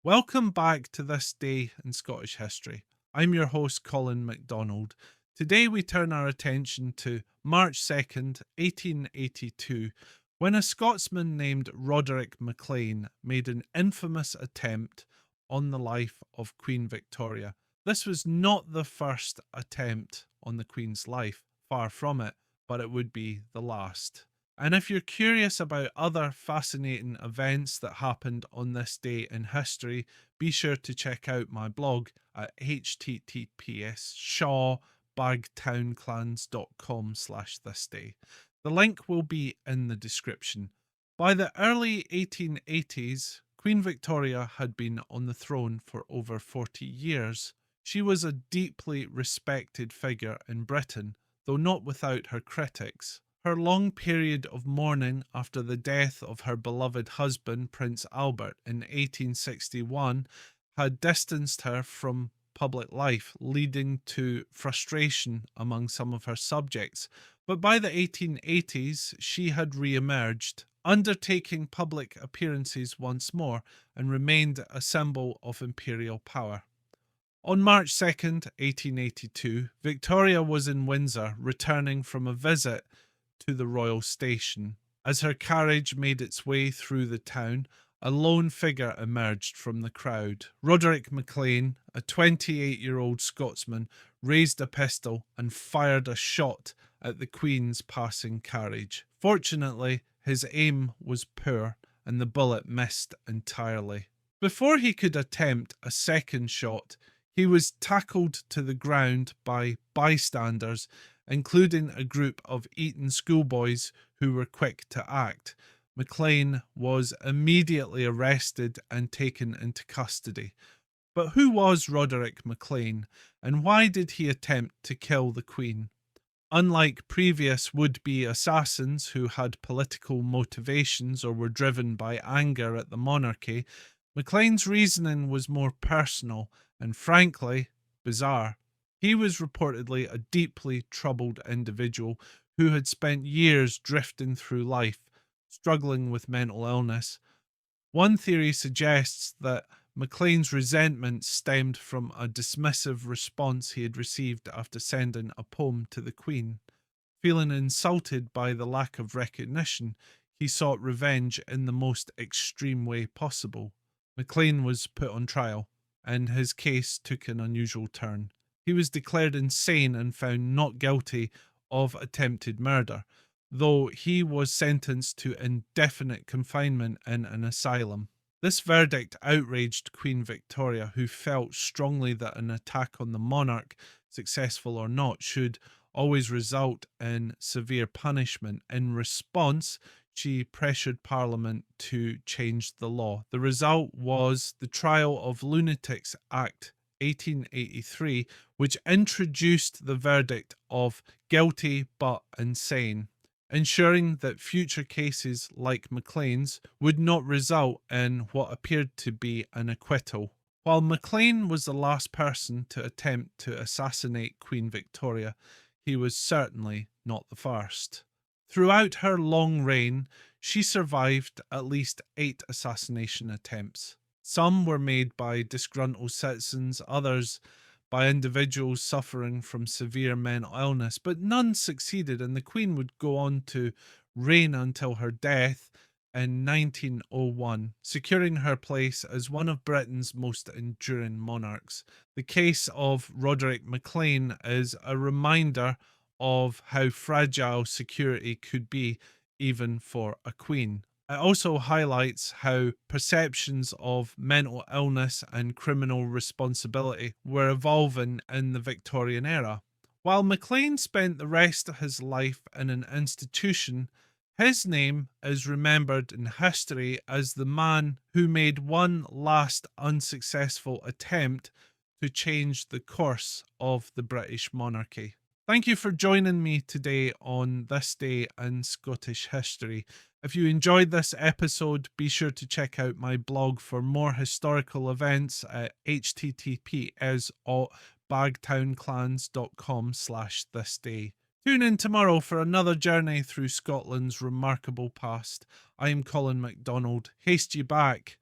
Welcome back to This Day in Scottish History. I'm your host, Colin MacDonald. Today we turn our attention to March 2nd, 1882, when a Scotsman named Roderick Maclean made an infamous attempt on the life of Queen Victoria. This was not the first attempt on the Queen's life, far from it, but it would be the last. And if you're curious about other fascinating events that happened on this day in history, be sure to check out my blog at https://shawbagtownclans.com/thisday. The link will be in the description. By the early 1880s, Queen Victoria had been on the throne for over 40 years. She was a deeply respected figure in Britain, though not without her critics. Her long period of mourning after the death of her beloved husband, Prince Albert, in 1861 had distanced her from public life, leading to frustration among some of her subjects. But by the 1880s, she had re-emerged, undertaking public appearances once more, and remained a symbol of imperial power. On March 2nd, 1882, Victoria was in Windsor, returning from a visit to the royal station. As her carriage made its way through the town, a lone figure emerged from the crowd. Roderick Maclean, a 28-year-old Scotsman, raised a pistol and fired a shot at the Queen's passing carriage. Fortunately, his aim was poor and the bullet missed entirely. Before he could attempt a second shot, he was tackled to the ground by bystanders, including a group of Eton schoolboys who were quick to act. Maclean was immediately arrested and taken into custody. But who was Roderick Maclean, and why did he attempt to kill the Queen? Unlike previous would-be assassins who had political motivations or were driven by anger at the monarchy, Maclean's reasoning was more personal and, frankly, bizarre. He was reportedly a deeply troubled individual who had spent years drifting through life, struggling with mental illness. One theory suggests that Maclean's resentment stemmed from a dismissive response he had received after sending a poem to the Queen. Feeling insulted by the lack of recognition, he sought revenge in the most extreme way possible. Maclean was put on trial, and his case took an unusual turn. He was declared insane and found not guilty of attempted murder, though he was sentenced to indefinite confinement in an asylum. This verdict outraged Queen Victoria, who felt strongly that an attack on the monarch, successful or not, should always result in severe punishment. In response, she pressured Parliament to change the law. The result was the Trial of Lunatics Act 1883, which introduced the verdict of guilty but insane, ensuring that future cases like Maclean's would not result in what appeared to be an acquittal. While Maclean was the last person to attempt to assassinate Queen Victoria, he was certainly not the first. Throughout her long reign, she survived at least 8 assassination attempts. Some were made by disgruntled citizens, others by individuals suffering from severe mental illness, but none succeeded, and the Queen would go on to reign until her death in 1901, securing her place as one of Britain's most enduring monarchs. The case of Roderick Maclean is a reminder of how fragile security could be, even for a queen. It also highlights how perceptions of mental illness and criminal responsibility were evolving in the Victorian era. While Maclean spent the rest of his life in an institution, his name is remembered in history as the man who made one last unsuccessful attempt to change the course of the British monarchy. Thank you for joining me today on This Day in Scottish History. If you enjoyed this episode, be sure to check out my blog for more historical events at https://bagtownclans.com/thisday. Tune in tomorrow for another journey through Scotland's remarkable past. I am Colin MacDonald. Haste you back.